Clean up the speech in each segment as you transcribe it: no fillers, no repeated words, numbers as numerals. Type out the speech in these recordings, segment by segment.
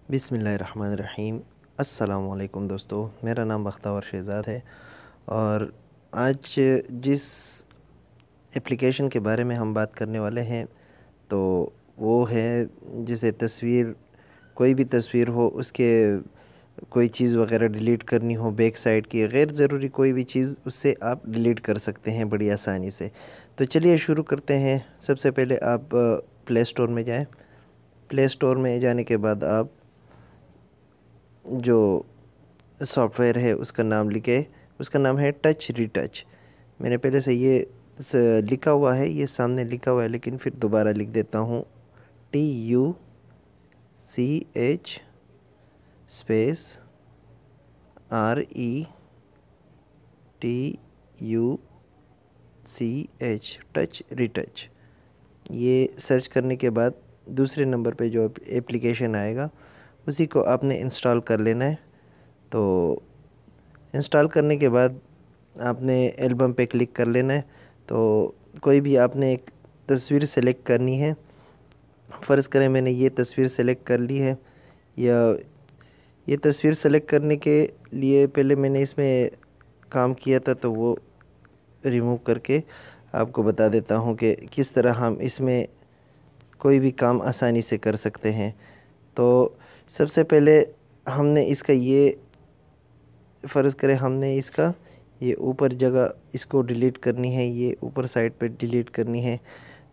बिस्मिल्लाहिर्रहमानिर्रहीम। अस्सलाम वालेकुम दोस्तों, मेरा नाम बख्तावर शहज़ाद है और आज जिस एप्लीकेशन के बारे में हम बात करने वाले हैं तो वो है जैसे तस्वीर, कोई भी तस्वीर हो उसके कोई चीज़ वगैरह डिलीट करनी हो बैक साइड की, गैर ज़रूरी कोई भी चीज़ उससे आप डिलीट कर सकते हैं बड़ी आसानी से। तो चलिए शुरू करते हैं। सबसे पहले आप प्ले स्टोर में जाएं। प्ले स्टोर में जाने के बाद आप जो सॉफ्टवेयर है उसका नाम लिखे, उसका नाम है टच रीटच। मैंने पहले से ये लिखा हुआ है, ये सामने लिखा हुआ है, लेकिन फिर दोबारा लिख देता हूँ। TUCH space RETUCH touch retouch. ये सर्च करने के बाद दूसरे नंबर पे जो एप्लीकेशन आएगा उसी को आपने इंस्टॉल कर लेना है। तो इंस्टॉल करने के बाद आपने एल्बम पे क्लिक कर लेना है। तो कोई भी आपने एक तस्वीर सेलेक्ट करनी है। फ़र्ज़ करें मैंने ये तस्वीर सेलेक्ट कर ली है, या ये तस्वीर सेलेक्ट करने के लिए पहले मैंने इसमें काम किया था तो वो रिमूव करके आपको बता देता हूँ कि किस तरह हम इसमें कोई भी काम आसानी से कर सकते हैं। तो सबसे पहले हमने इसका ये फ़र्ज़ करें हमने इसका ये ऊपर जगह इसको डिलीट करनी है, ये ऊपर साइड पे डिलीट करनी है।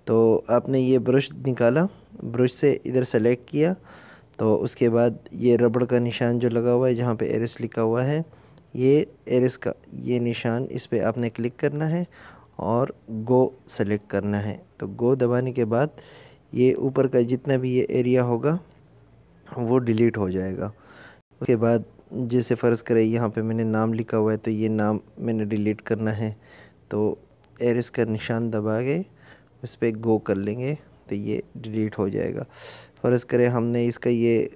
तो आपने ये ब्रश निकाला, ब्रश से इधर सेलेक्ट किया, तो उसके बाद ये रबड़ का निशान जो लगा हुआ है जहाँ पे एरिस लिखा हुआ है, ये एरिस का ये निशान, इस पे आपने क्लिक करना है और गो सेलेक्ट करना है। तो गो दबाने के बाद ये ऊपर का जितना भी ये एरिया होगा वो डिलीट हो जाएगा। उसके बाद जैसे फ़र्ज़ करें यहाँ पे मैंने नाम लिखा हुआ है तो ये नाम मैंने डिलीट करना है, तो एरिस का निशान दबा के उस पर गो कर लेंगे तो ये डिलीट हो जाएगा। फ़र्ज़ करें हमने इसका ये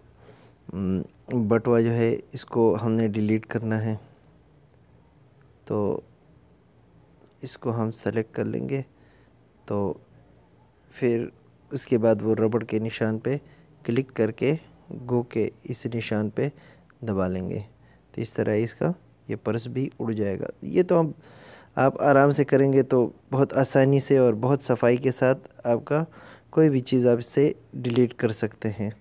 बटवा जो है इसको हमने डिलीट करना है, तो इसको हम सेलेक्ट कर लेंगे। तो फिर उसके बाद वो रबड़ के निशान पे क्लिक करके गो के इस निशान पे दबा लेंगे, तो इस तरह इसका ये पर्स भी उड़ जाएगा। ये तो हम आप आराम से करेंगे तो बहुत आसानी से और बहुत सफाई के साथ आपका कोई भी चीज़ आप इससे डिलीट कर सकते हैं।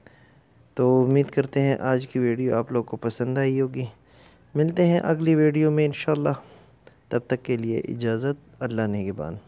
तो उम्मीद करते हैं आज की वीडियो आप लोग को पसंद आई होगी। मिलते हैं अगली वीडियो में इंशाल्लाह। तब तक के लिए इजाज़त। अल्लाह नेगेबान।